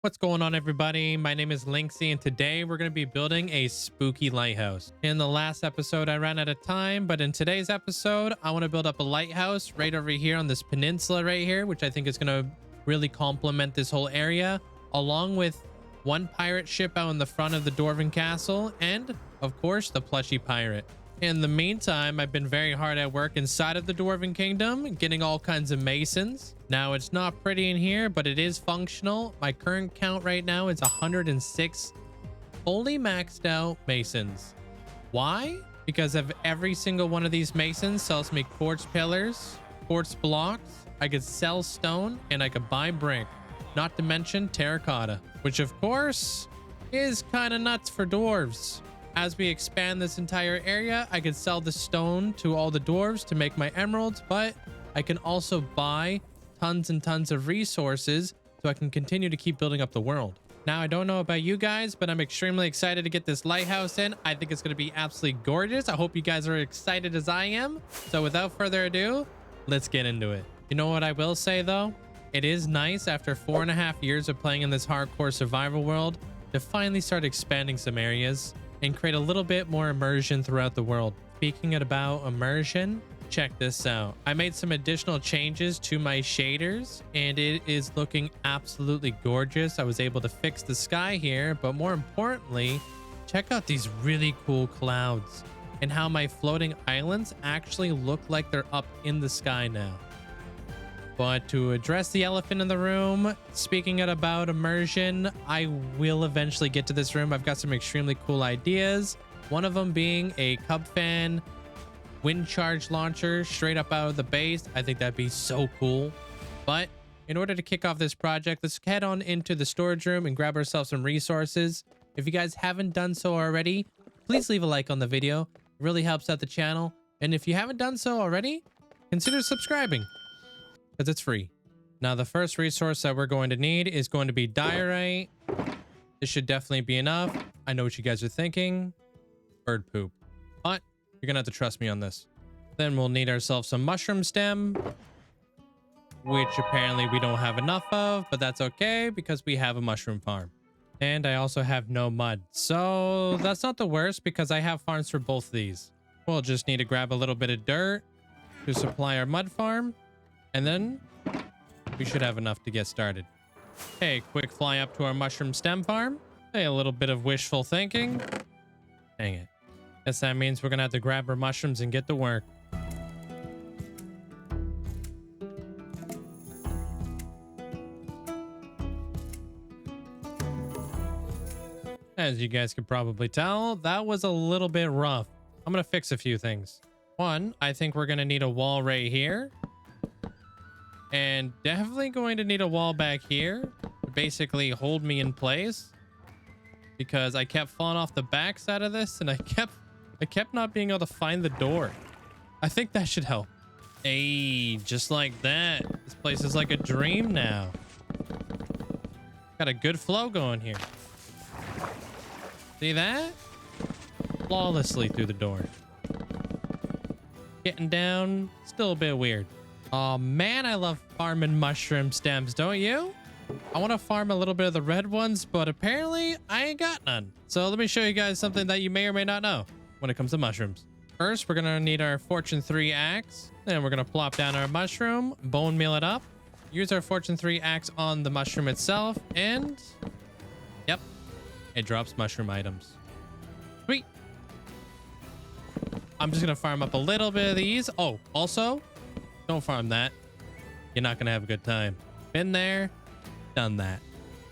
What's going on, everybody? My name is Linkzzey, and today we're going to be building a spooky lighthouse. In the last episode, I ran out of time, but in today's episode, I want to build up a lighthouse right over here on this peninsula right here, which I think is going to really complement this whole area, along with one pirate ship out in the front of the dwarven castle, and of course, the plushie pirate. In the meantime, I've been very hard at work inside of the Dwarven Kingdom, getting all kinds of masons. Now, it's not pretty in here, but it is functional. My current count right now is 106 fully maxed out masons. Why? Because of every single one of these masons sells me quartz pillars, quartz blocks. I could sell stone, and I could buy brick. Not to mention terracotta, which of course is kind of nuts for dwarves. As we expand this entire area, I could sell the stone to all the dwarves to make my emeralds, but I can also buy tons and tons of resources so I can continue to keep building up the world. Now, I don't know about you guys, but I'm extremely excited to get this lighthouse in. I think it's going to be absolutely gorgeous. I hope you guys are excited as I am. So without further ado, let's get into it. You know what I will say though? It is nice after 4.5 years of playing in this hardcore survival world to finally start expanding some areas and create a little bit more immersion throughout the world. Speaking about immersion, check this out. I made some additional changes to my shaders and it is looking absolutely gorgeous. I was able to fix the sky here, but more importantly, check out these really cool clouds and how my floating islands actually look like they're up in the sky now. But to address the elephant in the room, speaking about immersion, I will eventually get to this room. I've got some extremely cool ideas. One of them being a cub fan wind charge launcher straight up out of the base. I think that'd be so cool. But in order to kick off this project, let's head on into the storage room and grab ourselves some resources. If you guys haven't done so already, please leave a like on the video. It really helps out the channel. And if you haven't done so already, consider subscribing, because it's free. Now, the first resource that we're going to need is going to be diorite. This should definitely be enough. I know what you guys are thinking. Bird poop. But you're gonna have to trust me on this. Then we'll need ourselves some mushroom stem, which apparently we don't have enough of, but that's okay because we have a mushroom farm. And I also have no mud. So that's not the worst because I have farms for both of these. We'll just need to grab a little bit of dirt to supply our mud farm. And then we should have enough to get started. Hey, quick fly up to our mushroom stem farm. Hey, a little bit of wishful thinking. Dang it. Guess that means we're gonna have to grab our mushrooms and get to work. As you guys could probably tell, that was a little bit rough. I'm gonna fix a few things. One, I think we're gonna need a wall right here. And definitely going to need a wall back here to basically hold me in place, because I kept falling off the backside of this and I kept not being able to find the door. I think that should help. Hey, just like that. This place is like a dream now. Got a good flow going here. See that? Flawlessly through the door. Getting down, still a bit weird. Oh man, I love farming mushroom stems, don't you? I want to farm a little bit of the red ones, but apparently I ain't got none. So let me show you guys something that you may or may not know when it comes to mushrooms. First, we're going to need our Fortune 3 axe. Then we're going to plop down our mushroom, bone meal it up, use our Fortune 3 axe on the mushroom itself, and yep, it drops mushroom items. Sweet. I'm just going to farm up a little bit of these. Oh, also, don't farm that. You're not going to have a good time. Been there, done that.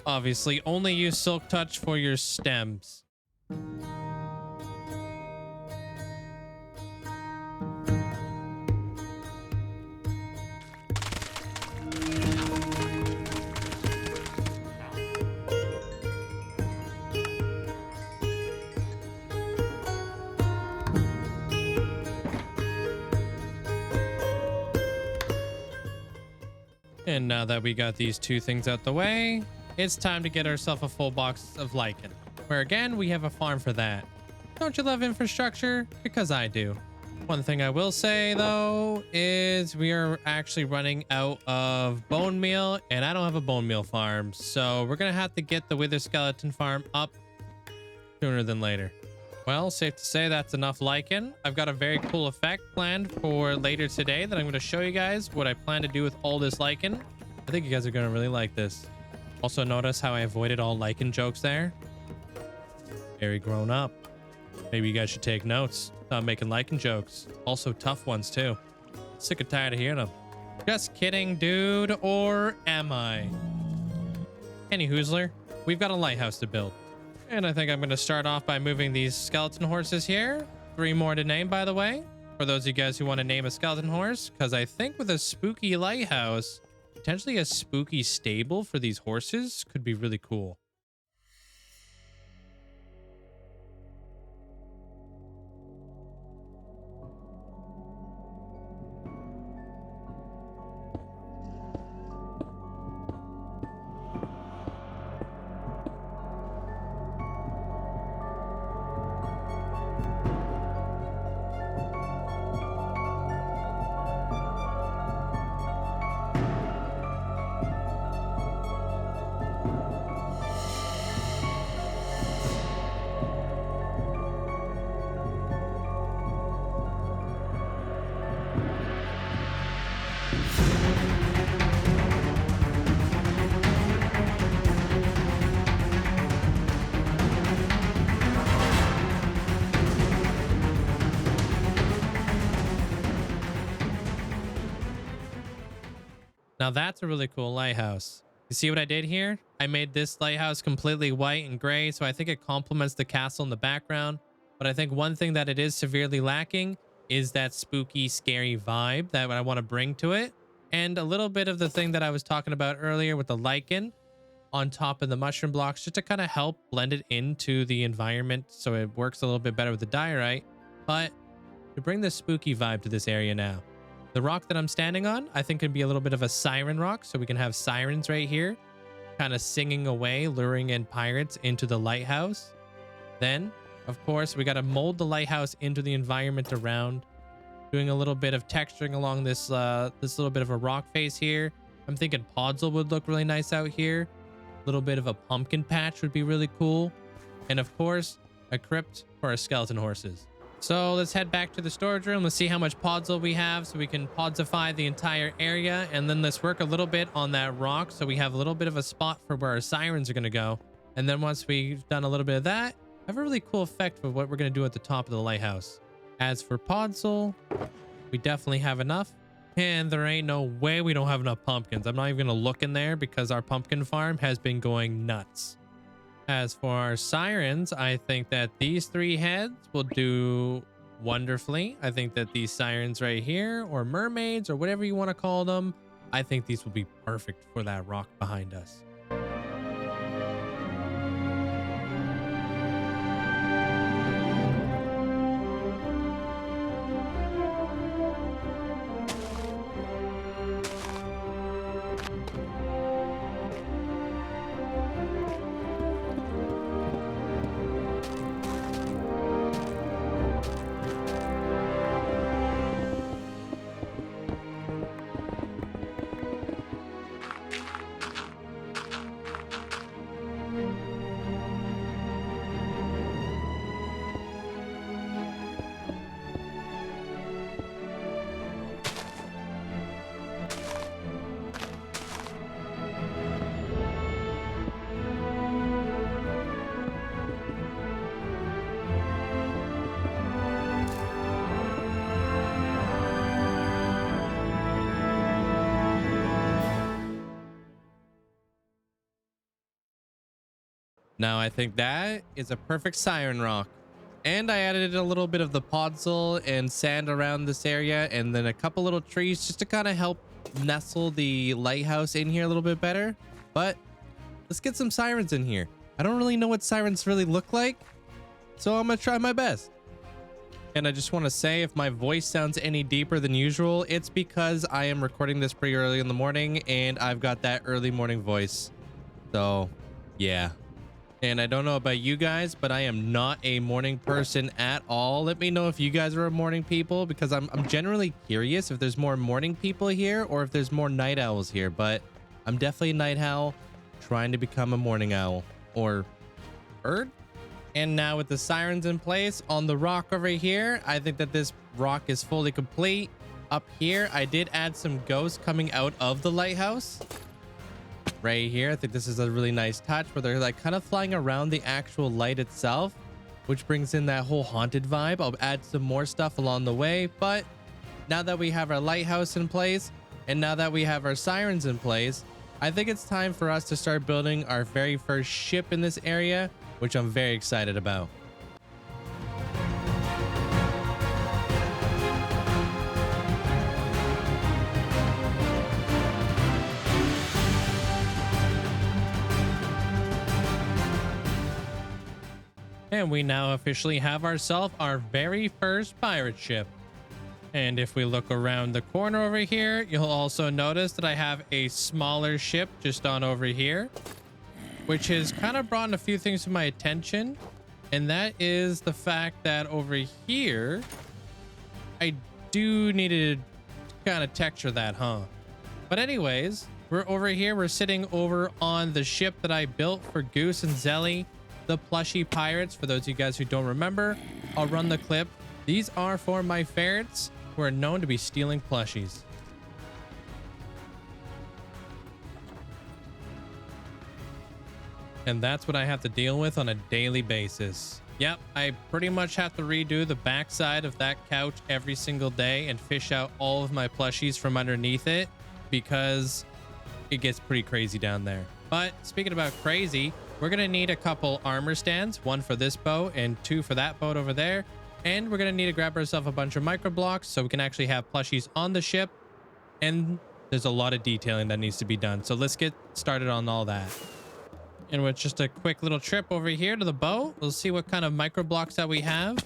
Obviously, only use Silk Touch for your stems. And now that we got these two things out the way, it's time to get ourselves a full box of lichen, where again, we have a farm for that. Don't you love infrastructure? Because I do. One thing I will say though is we are actually running out of bone meal, and I don't have a bone meal farm, so we're gonna have to get the wither skeleton farm up sooner than later. Well, safe to say that's enough lichen. I've got a very cool effect planned for later today that I'm going to show you guys what I plan to do with all this lichen. I think you guys are going to really like this. Also notice how I avoided all lichen jokes there. Very grown up. Maybe you guys should take notes. Stop making lichen jokes. Also tough ones too. Sick and tired of hearing them. Just kidding, dude. Or am I? Any hoozler, we've got a lighthouse to build. And I think I'm going to start off by moving these skeleton horses here. 3 more to name, by the way, for those of you guys who want to name a skeleton horse, because I think with a spooky lighthouse, potentially a spooky stable for these horses could be really cool. Now that's a really cool lighthouse. You see what I did here? I made this lighthouse completely white and gray, so I think it complements the castle in the background. But I think one thing that it is severely lacking is that spooky, scary vibe that I want to bring to it. And a little bit of the thing that I was talking about earlier with the lichen on top of the mushroom blocks, just to kind of help blend it into the environment so it works a little bit better with the diorite. But to bring the spooky vibe to this area now. The rock that I'm standing on, I think could be a little bit of a siren rock. So we can have sirens right here, kind of singing away, luring in pirates into the lighthouse. Then, of course, we got to mold the lighthouse into the environment around, doing a little bit of texturing along this this little bit of a rock face here. I'm thinking podzol would look really nice out here. A little bit of a pumpkin patch would be really cool. And of course, a crypt for our skeleton horses. So let's head back to the storage room. Let's see how much podzol we have so we can podzify the entire area. And then let's work a little bit on that rock so we have a little bit of a spot for where our sirens are going to go. And then once we've done a little bit of that, have a really cool effect for what we're going to do at the top of the lighthouse. As for podzol, we definitely have enough. And there ain't no way we don't have enough pumpkins. I'm not even going to look in there because our pumpkin farm has been going nuts. As for our sirens, I think that these 3 heads will do wonderfully. I think that these sirens right here, or mermaids, or whatever you want to call them, I think these will be perfect for that rock behind us. Now I think that is a perfect siren rock. And I added a little bit of the podzol and sand around this area, and then a couple little trees just to kind of help nestle the lighthouse in here a little bit better. But let's get some sirens in here. I don't really know what sirens really look like, so I'm gonna try my best. And I just want to say, if my voice sounds any deeper than usual, it's because I am recording this pretty early in the morning and I've got that early morning voice. So yeah. And I don't know about you guys, but I am not a morning person at all. Let me know if you guys are a morning people, because I'm generally curious if there's more morning people here or if there's more night owls here. But I'm definitely a night owl trying to become a morning owl or bird. And now with the sirens in place on the rock over here, I think that this rock is fully complete. Up here, I did add some ghosts coming out of the lighthouse. Right here, I think this is a really nice touch where they're like kind of flying around the actual light itself, which brings in that whole haunted vibe. I'll add some more stuff along the way, but now that we have our lighthouse in place and now that we have our sirens in place, I think it's time for us to start building our very first ship in this area, which I'm very excited about. And we now officially have ourselves our very first pirate ship. And if we look around the corner over here, you'll also notice that I have a smaller ship just on over here, which has kind of brought a few things to my attention. And that is the fact that over here, I do need to kind of texture that, huh? But anyways, we're over here. We're sitting over on the ship that I built for Goose and Zelly, the Plushie Pirates. For those of you guys who don't remember, I'll run the clip. These are for my ferrets who are known to be stealing plushies. And that's what I have to deal with on a daily basis. Yep, I pretty much have to redo the backside of that couch every single day and fish out all of my plushies from underneath it because it gets pretty crazy down there. But speaking about crazy, we're going to need a couple armor stands, one for this boat and two for that boat over there. And we're going to need to grab ourselves a bunch of micro blocks so we can actually have plushies on the ship. And there's a lot of detailing that needs to be done. So let's get started on all that. And with just a quick little trip over here to the boat, we'll see what kind of micro blocks that we have.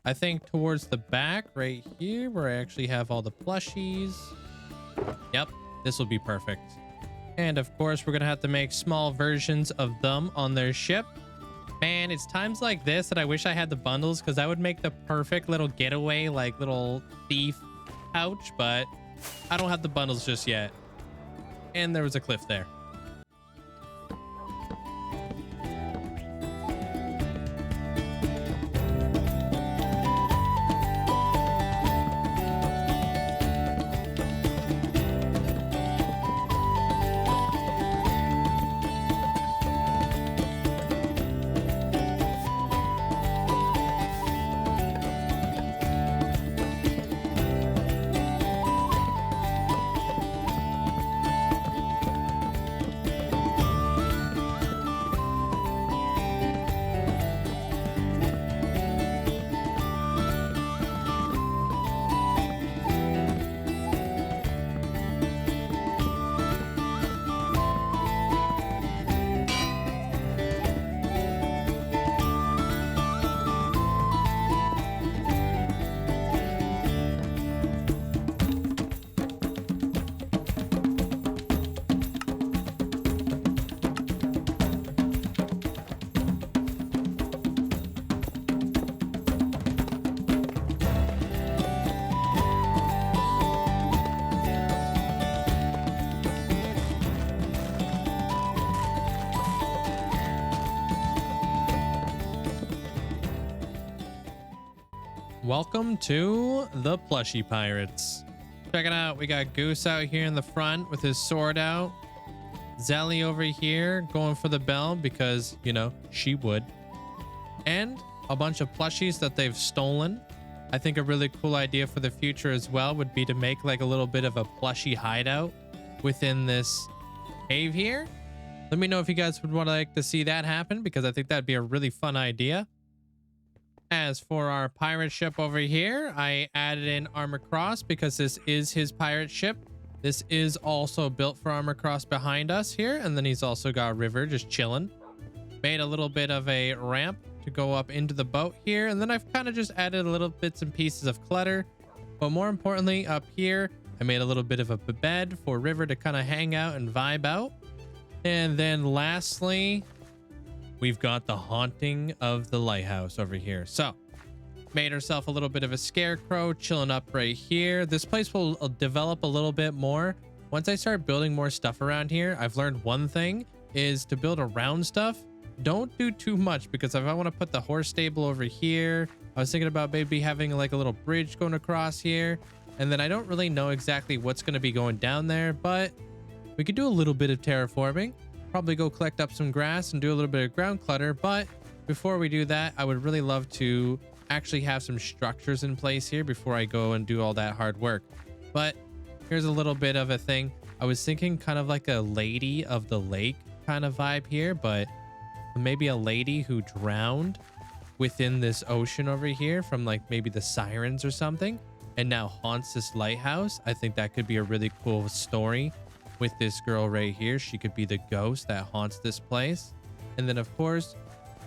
I think towards the back right here where I actually have all the plushies. Yep, this will be perfect. And of course, we're going to have to make small versions of them on their ship. Man, it's times like this that I wish I had the bundles because that would make the perfect little getaway, like little thief pouch, but I don't have the bundles just yet. And there was a cliff there. Welcome to the Plushie Pirates. Check it out. We got Goose out here in the front with his sword out. Zelly over here going for the bell because, you know, she would. And a bunch of plushies that they've stolen. I think a really cool idea for the future as well would be to make like a little bit of a plushie hideout within this cave here. Let me know if you guys would want to like to see that happen because I think that'd be a really fun idea. As for our pirate ship over here, I added in Armor Cross because this is his pirate ship. This is also built for Armor Cross behind us here. And then he's also got a river just chilling. Made a little bit of a ramp to go up into the boat here. And then I've kind of just added a little bits and pieces of clutter. But more importantly, up here, I made a little bit of a bed for River to kind of hang out and vibe out. And then lastly, we've got the haunting of the lighthouse over here. So made herself a little bit of a scarecrow chilling up right here. This place will develop a little bit more once I start building more stuff around here. I've learned one thing is to build around stuff. Don't do too much, because if I want to put the horse stable over here, I was thinking about maybe having like a little bridge going across here, and then I don't really know exactly what's going to be going down there, but we could do a little bit of terraforming, probably go collect up some grass and do a little bit of ground clutter. But before we do that, I would really love to actually have some structures in place here before I go and do all that hard work. But here's a little bit of a thing. I was thinking kind of like a lady of the lake kind of vibe here, but maybe a lady who drowned within this ocean over here from like maybe the sirens or something, and now haunts this lighthouse. I think that could be a really cool story with this girl right here. She could be the ghost that haunts this place. And then of course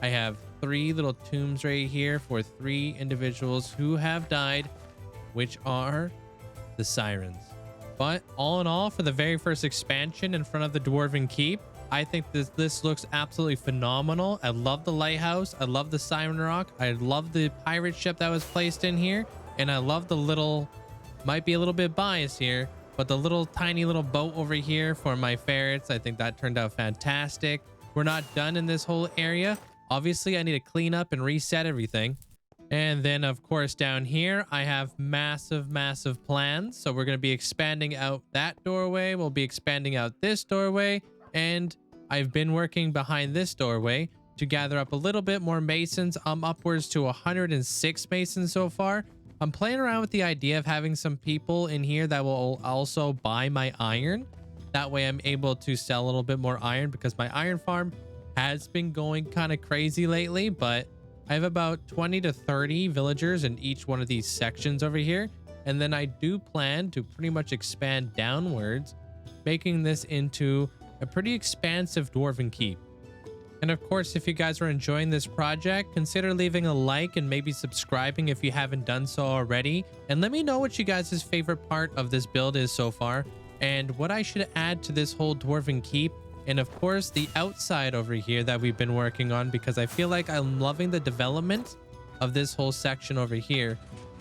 I have 3 little tombs right here for 3 individuals who have died, which are the sirens. But all in all, for the very first expansion in front of the Dwarven Keep, I think this looks absolutely phenomenal. I love the lighthouse. I love the siren rock. I love the pirate ship that was placed in here. And I love the little, might be a little bit biased here, but the little tiny little boat over here for my ferrets. I think that turned out fantastic. We're not done in this whole area. Obviously, I need to clean up and reset everything. And then, of course, down here, I have massive, massive plans. So we're going to be expanding out that doorway. We'll be expanding out this doorway. And I've been working behind this doorway to gather up a little bit more masons. I'm upwards to 106 masons so far. I'm playing around with the idea of having some people in here that will also buy my iron. That way I'm able to sell a little bit more iron, because my iron farm has been going kind of crazy lately. But I have about 20 to 30 villagers in each one of these sections over here. And then I do plan to pretty much expand downwards, making this into a pretty expansive Dwarven Keep. And of course, if you guys are enjoying this project, consider leaving a like and maybe subscribing if you haven't done so already. And let me know what you guys' favorite part of this build is so far, and what I should add to this whole Dwarven Keep. And of course, the outside over here that we've been working on, because I feel like I'm loving the development of this whole section over here.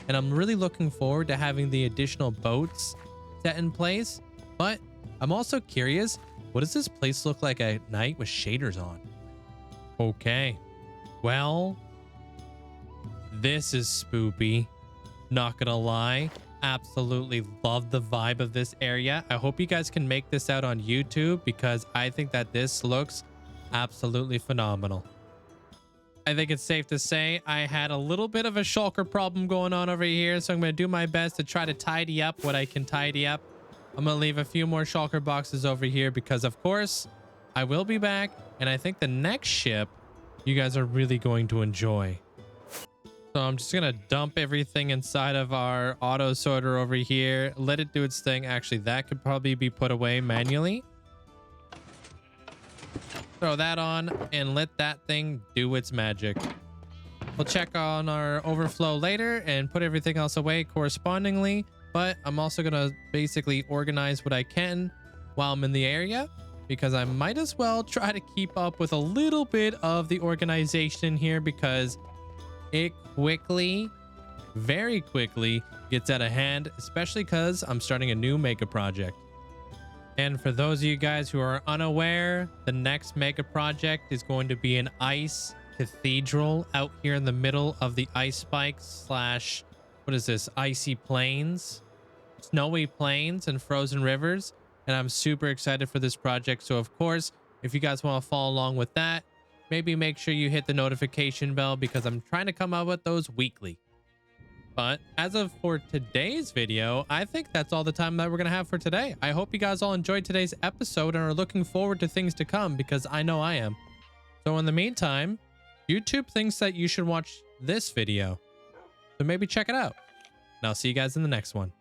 And I'm really looking forward to having the additional boats set in place. But I'm also curious, what does this place look like at night with shaders on? Okay, well, this is spoopy. Not gonna lie, absolutely love the vibe of this area. I hope you guys can make this out on YouTube, because I think that this looks absolutely phenomenal. I think it's safe to say I had a little bit of a shulker problem going on over here, so I'm going to do my best to try to tidy up what I can tidy up. I'm going to leave a few more shulker boxes over here because, of course, I will be back, and I think the next ship you guys are really going to enjoy. So I'm just going to dump everything inside of our auto sorter over here. Let it do its thing. Actually, that could probably be put away manually. Throw that on and let that thing do its magic. We'll check on our overflow later and put everything else away correspondingly. But I'm also going to basically organize what I can while I'm in the area, because I might as well try to keep up with a little bit of the organization here, because it quickly, very quickly gets out of hand, especially because I'm starting a new mega project. And for those of you guys who are unaware, the next mega project is going to be an ice cathedral out here in the middle of the ice spikes slash, what is this, icy plains, snowy plains and frozen rivers. And I'm super excited for this project. So of course, if you guys want to follow along with that, maybe make sure you hit the notification bell, because I'm trying to come out with those weekly. But as of for today's video, I think that's all the time that we're going to have for today. I hope you guys all enjoyed today's episode and are looking forward to things to come, because I know I am. So in the meantime, YouTube thinks that you should watch this video, so maybe check it out. And I'll see you guys in the next one.